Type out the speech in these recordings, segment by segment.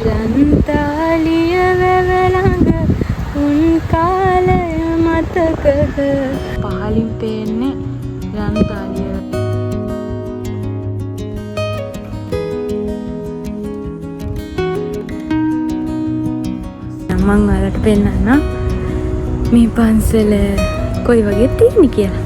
රන්තාලිය වැවළඟ උන් කාලය මතකද පහලින් පේන්නේ රන්තාලිය. මං ඔයාලට පෙන්නන්නම් මේ පන්සල කොයි වගේ තියෙන්නේ කියලා.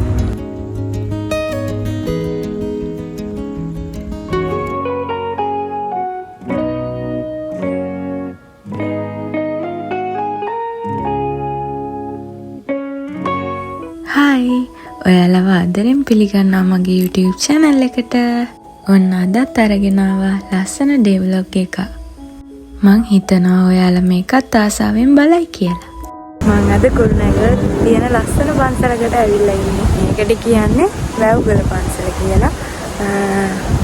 හායි, ඔයාලව ආදරෙන් පිළිගන්නවා මගේ YouTube channel එකට. ඔන්න අදත් අරගෙන ආවා ලස්සන day vlog එකක්. මං හිතනවා ඔයාලා මේකත් ආසාවෙන් බලයි කියලා. මං අද කුරුණෑගල තියෙන ලස්සන පන්සලකට ඇවිල්ලා ඉන්නේ. මේකට කියන්නේ වැව්ගල පන්සල කියලා.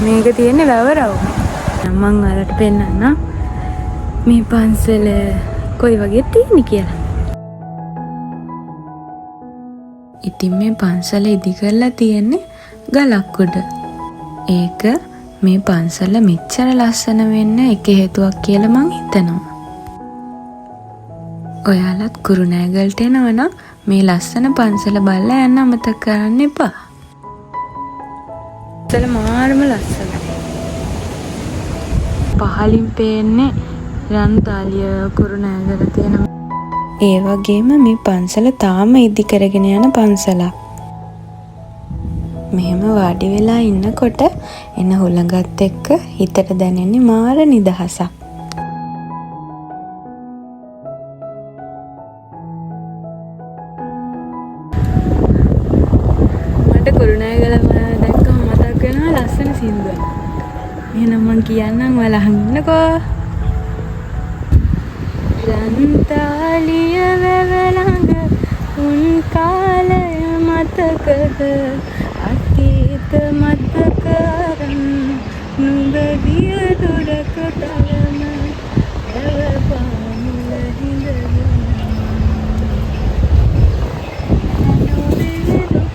මේක තියෙන්නේ වැවරවුමේ. මං ඔයාලට පෙන්නන්නම් මේ පන්සල කොයි වගේ තියෙන්නේ කියලා. ඉතින් මේ පන්සල ඉදි කරලා තියෙන්නේ ගලක් උඩ. ඒක මේ පන්සල මෙච්චර ලස්සන වෙන්න එක හේතුවක් කියලා මං හිතනවා. ඔයාලත් කුරුණෑගලට එනවනම් මේ ලස්සන පන්සල බලලා යන්න අමතක කරන්න එපා. පන්සල මාරම ලස්සනයි. පහලින් පේන්නේ රන්තාලිය කුරුණෑගල තියෙනවා. ඒ වගේම මේ පන්සල තාම ඉදි කරගෙන යන පන්සලක්. මෙහෙම වාඩි වෙලා ඉන්නකොට එන හුළඟත් එක්ක හිතට දැනෙන්නේ මාර නිදහසක්. මට කුරුණෑගල දැක්කම මතක් වෙනවා ලස්සන සින්දුවක්. එහෙනම් මං කියන්නම් ඔයාලා අහන් ඉන්නකෝ. රන්තාලිය වැවළඟ උන් කාලය මතකද අතීත මතක අරන් නුඹ ගිය දුරකටම එවපාමුල හිඳගෙන නොවේ දුකට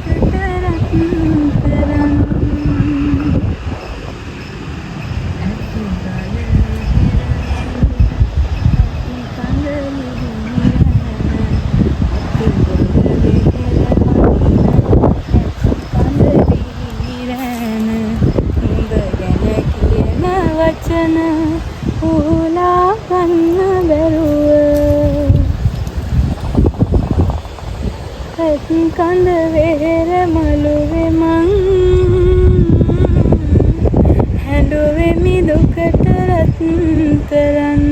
රත්තරන් වචන හුලා ගන්න බැරුව කත් කඳ වෙහෙර මළුවේ මං හැඬුවේ මි දුකට රත්තරන්.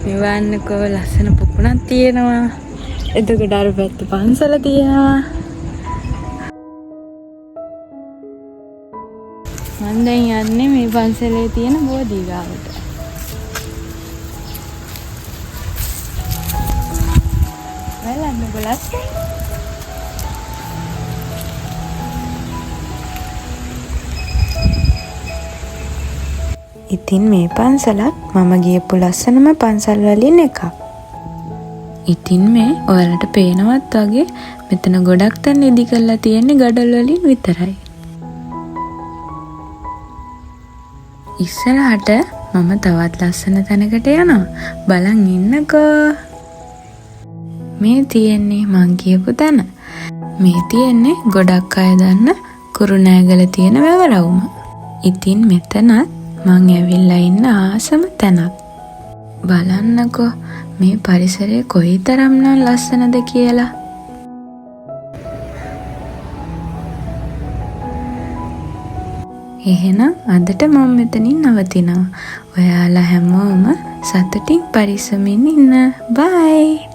මෙවන්නකෝ ලස්සන පුකුණක් තියෙනවා. එතකොට අර පැත්ත පන්සල තියෙනවා. මම දැන් යන්නේ මේ පන්සලේ තියෙන බෝධි ගාවට. බලන්නකො ලස්සනයි. ඉතින් මේ පන්සලත් මම ගියපු ලස්සනම පන්සල් වලින් එකක්. ඉතින් මේ ඔයාලට පේනවත් වගේ මෙතන ගොඩක් තැන් ඉදි කරලා තියෙන්නේ ගඩොල් වලින් විතරයි. ඉස්සරහට මම තවත් ලස්සන තැනකට යනවා. බලන් ඉන්නකෝ. මේ තියෙන්නේ මං කියපු තැන. මේ තියෙන්නේ ගොඩක් අය දන්න කුරුණෑගල තියෙන වැවරවුම. ඉතින් මෙතනත් මං ඇවිල්ලා ඉන්න ආසම තැනක්. බලන්නකෝ මේ පරිසරය කොයිතරම්නම් ලස්සනද කියලා. එහෙනම් අදට මම මෙතනින් නවතිනවා. ඔයාලා හැමෝම සතුටින් පරිස්සමින් ඉන්න. බයි.